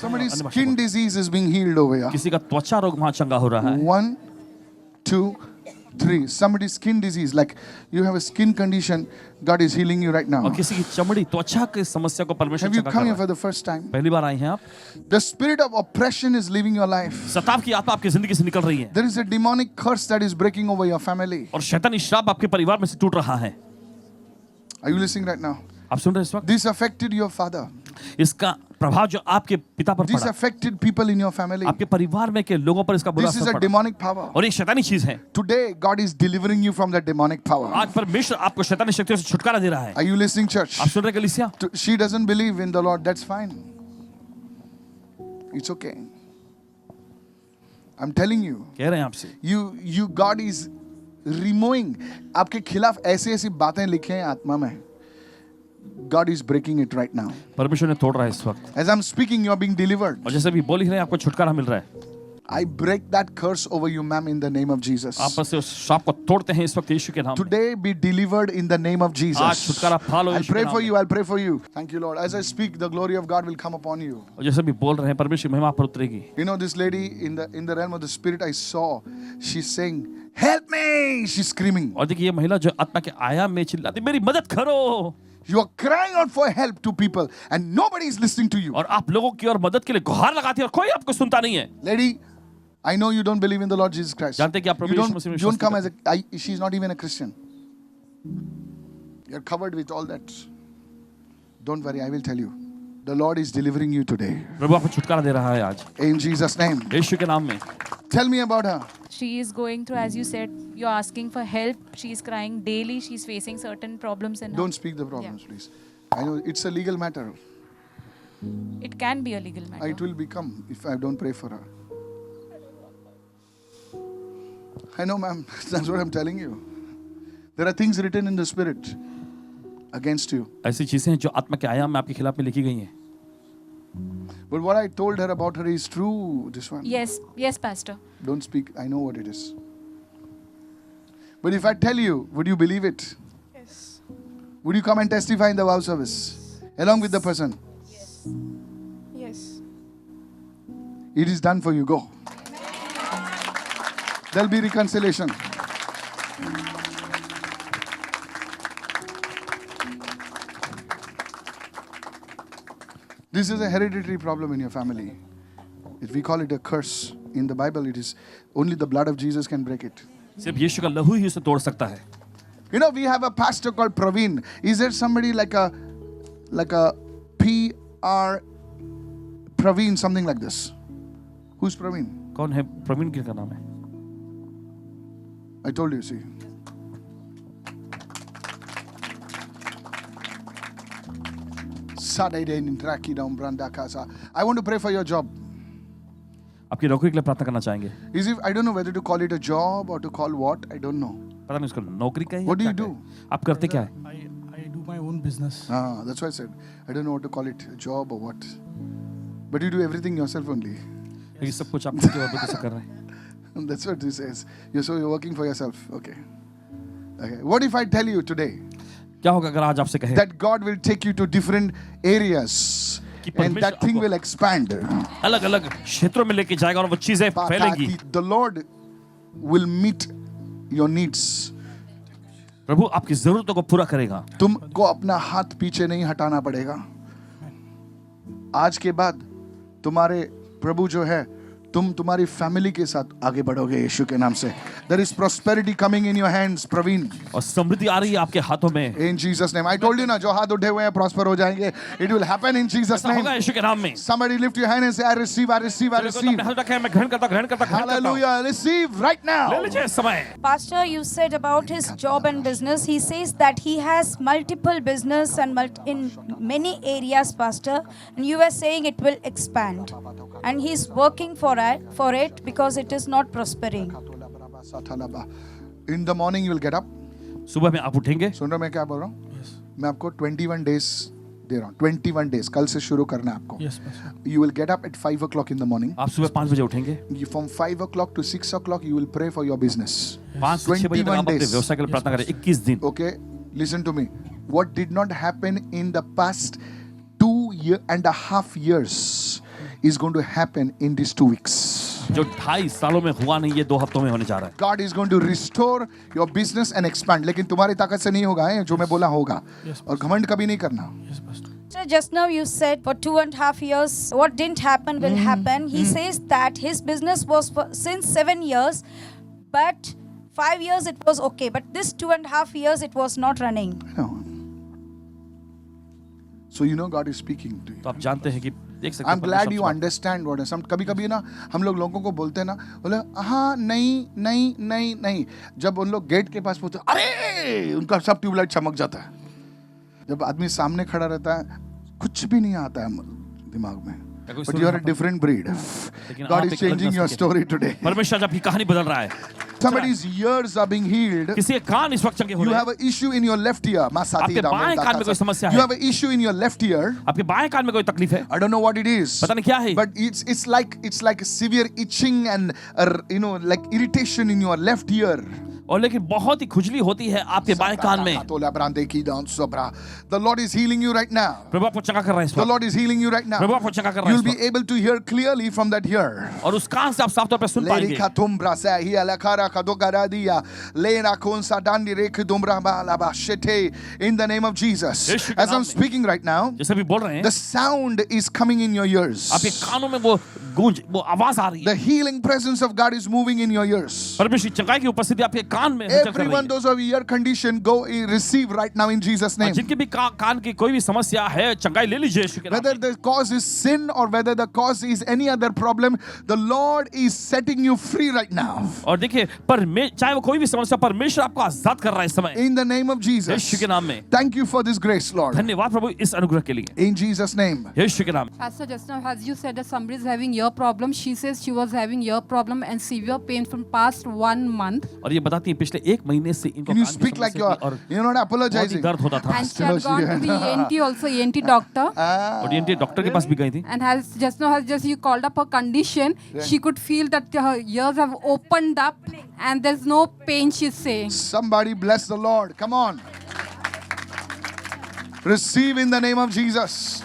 Somebody's skin disease is being healed over here. किसी का त्वचा रोग वहां चंगा हो रहा है. 1, 2, 3. Somebody's skin disease, like you have a skin condition, God is healing you right now. और किसी की चमड़ी त्वचा की समस्या को परमेश्वर Have you चंगा come कर here रहा for the first time? है. पहली बार आई हैं आप. The spirit of oppression is leaving your life. सताव की आत्मा आपकी जिंदगी से निकल रही है. There is a demonic curse that is breaking over your family. और शैतानी श्राप आपके परिवार में से टूट रहा है. Are you listening right now? आप सुन रहे हैं इस वक्त? This affected your father. इसका प्रभाव जो आपके पिता पर This पड़ा, affected people in your family. आपके परिवार में के लोगों पर इसका बुरा This is असर a पड़ा. demonic power. और एक शैतानी चीज है. Today, God is delivering you from that demonic power. आज परमेश्वर आपको शैतानी शक्तियों से छुटकारा दे रहा है. Are you listening, church? आप सुन रहे हैं कलीसिया? She doesn't believe in the Lord. That's fine. It's okay. I'm telling you. कह रहे हैं आपसे. God is removing. आपके खिलाफ ऐसी बातें लिखे हैं आत्मा में. God is breaking it right now. परमेश्वर ने तोड़ रहा है इस वक्त. As I'm speaking, you are being delivered. और जैसे भी बोल ही रहे हैं आपको छुटकारा मिल रहा है. I break that curse over you, ma'am, in the name of Jesus. आप पर से उस श्राप को तोड़ते हैं इस वक्त यीशु के नाम में. Today, be delivered in the name of Jesus. आज छुटकारा पा लो I'll यीशु के pray नाम for में. you. I'll pray for you. Thank you, Lord. As I speak, the glory of God will come upon you. और जैसे भी बोल रहे हैं परमेश्वर की महिमा आप पर उतरेगी. You know, this lady in the realm of the spirit, I saw. She's saying, "Help me!" She's screaming. और देखिए ये महिला जो आत्मा के आयाम में चिल्लाती मेरी मदद करो. You are crying out for help to people, and nobody is listening to you. और आप लोगों की और मदद के लिए गुहार लगाती है और कोई आपको सुनता नहीं है. Lady, I know you don't believe in the Lord Jesus Christ. जानते हैं कि आप प्रभु You यीशु मसीह में don't विश्वास come नहीं as a. She's not even a Christian. You're covered with all that. Don't worry, I will tell you. The Lord is delivering you today. प्रभु आपको छुटकारा दे रहा है आज. In Jesus' name. यीशु के नाम में. Tell me about her. She is going through, as you said, you're asking for help. She's crying daily. She's facing certain problems in her. Don't speak the problems, please. I know it's a legal matter. It can be a legal matter. It will become if I don't pray for her. I know, ma'am. That's what I'm telling you. There are things written in the spirit against you. ऐसी चीजें हैं जो आत्मा के आयाम में आपके खिलाफ में लिखी गई हैं. But what I told her about her is true, this one. Yes, Pastor. Don't speak. I know what it is. But if I tell you, would you believe it? Yes. Would you come and testify in the vow service along with the person? Yes. It is done for you. Go. There'll be reconciliation. This is a hereditary problem in your family. If we call it a curse, in the Bible it is only the blood of Jesus can break it. सिर्फ यीशु का लहू ही उसे तोड़ सकता है. You know, we have a pastor called Praveen. Is there somebody like a P.R. Praveen, something like this? Who's Praveen? कौन है प्रवीण क्या नाम है? I told you, see. I want to pray for your job. आपकी नौकरी के लिए प्रार्थना करना चाहेंगे. Is if I don't know whether to call it a job or to call what, I don't know. पता नहीं उसको नौकरी का है. What do you do? आप करते क्या है? I do my own business. That's why I said I don't know what to call it, a job or what. But you do everything yourself only. ये सब कुछ आप खुद के वजह से कर रहे हैं. That's what this says. You're working for yourself. Okay. What if I tell you today क्या होगा अगर आज आपसे कहे that God will take you to different areas and that thing will expand? अलग-अलग क्षेत्रों में लेके जाएगा और वो चीजें फैलेंगी. The Lord will meet your needs. प्रभु आपकी जरूरतों को पूरा करेगा. तुमको अपना हाथ पीछे नहीं हटाना पड़ेगा. आज के बाद तुम्हारे प्रभु जो है तुम्हारी फैमिली के साथ आगे बढ़ोगे यीशु के नाम से. There is prosperity coming in your hands, Praveen. और समृद्धि आ रही है आपके हाथों में. In Jesus name. I told you ना, जो हाथ उठे हुए हैं prosper हो जाएंगे. It will happen in Jesus name. होगा यीशु के नाम में. Somebody lift your hand and say, I receive, I receive, I receive. मैं ग्रहण करता. Hallelujah. Receive right now. ले लीजिए इस समय. Pastor, you said about his job and business. He says that he has multiple business and in many areas, Pastor. And you were saying it will expand. And he's working for it because it is not prospering. In the morning you will get up. सुबह में आप उठेंगे. सुन रहे मैं क्या बोल रहा हूँ? मैं आपको 21 days दे रहा हूँ. 21 days. कल से शुरू करना है आपको. Yes, Pastor. You will get up at 5 o'clock in the morning. आप सुबह 5 बजे उठेंगे. From 5 o'clock to 6 o'clock you will pray for your business. 5 से 6 बजे तक आप अपने व्यवसाय के लिए प्रार्थना करें. 21 दिन. Okay, listen to me. What did not happen in the past 2.5 years is going to happen in these 2 weeks. जो 2.5 सालों में हुआ नहीं, ये 2 हफ्तों में होने जा रहा है. God is going to restore your business and expand. लेकिन तुम्हारी ताकत से नहीं होगा, जो मैं बोला होगा. और घमंड कभी नहीं करना. Yes, Pastor. So just now you said for 2.5 years what didn't happen will happen. He says that his business was for, since 7 years, but 5 years it was okay. But this 2.5 years it was not running. No. So you know God is speaking to you. तो आप जानते हैं कि देख सकते हैं. I'm glad you understand what is. कभी कभी ना हम लोगों को बोलते हैं ना, बोले हाँ नहीं नहीं नहीं नहीं. जब उन लोग गेट के पास पहुंचते, अरे उनका सब ट्यूबलाइट चमक जाता है. जब आदमी सामने खड़ा रहता है, कुछ भी नहीं आता है दिमाग में. But you are a different breed. God is changing your story today. परमेश्वर आज आपकी कहानी बदल रहा है. Somebody's ears are being healed. किसी के कान इस वक्त चंगे हो You रहे have हैं. an issue in your left ear. आपके बाएं कान में कोई समस्या है. You have an issue in your left ear. आपके बाएं कान में कोई तकलीफ है. I don't know what it is. पता नहीं क्या है. But it's like a severe itching and like irritation in your left ear. और लेकिन बहुत ही खुजली होती है आपके बाएं कान में. The Lord is healing you right now. प्रभु आपको चंगा कर रहा है इस The वक्त. Lord is healing you right now. प्रभु आपको चंगा कर रहा है You'll इस be वक्त. able to hear clearly from that ear. और उस कान से आप साफ तौर पे सुन पाएंगे. In the name of Jesus. As I'm speaking right now, जैसे भी बोल रहे हैं, the sound is coming in your ears. आपके कानों में वो गूंज, वो आवाज आ रही The है. healing presence of God is moving in your ears. परमेश्वर की चंगाई की उपस्थिति आपके कान में हलचल कर रही Everyone, है. those of ear condition, go receive right now in Jesus' और name. जिनके भी कान की कोई भी समस्या है, चंगाई ले लीजिए यीशु के नाम Whether में. the cause is sin or whether the cause is any other problem, the Lord is setting you free right now. और देखिए, चाहे वो कोई भी समस्या, परमेश्वर आपको आजाद कर रहा है इस समय In the name of Yeshu Jesus. के नाम में. Thank you for this grace, Lord. धन्यवाद प्रभु इस अनुग्रह के लिए In Jesus' name. यीशु के नाम में. Pastor, just now, as you said that somebody is having ear problem, she says she was having ear problem and severe pain from past 1 month. और ये बताती है पिछले 1 महीने से इनको Can you कान की speak like समस्या you're, थी और you're not बहुत ही apologizing? दर्द होता था. And she had gone to the ENT also, ENT doctor. और ये डॉक्टर के पास भी गई थी. And has just now has just you called up her condition, she could feel that her ears have opened up and there's no pain, she's saying. Somebody bless the Lord. Come on. Receive in the name of Jesus.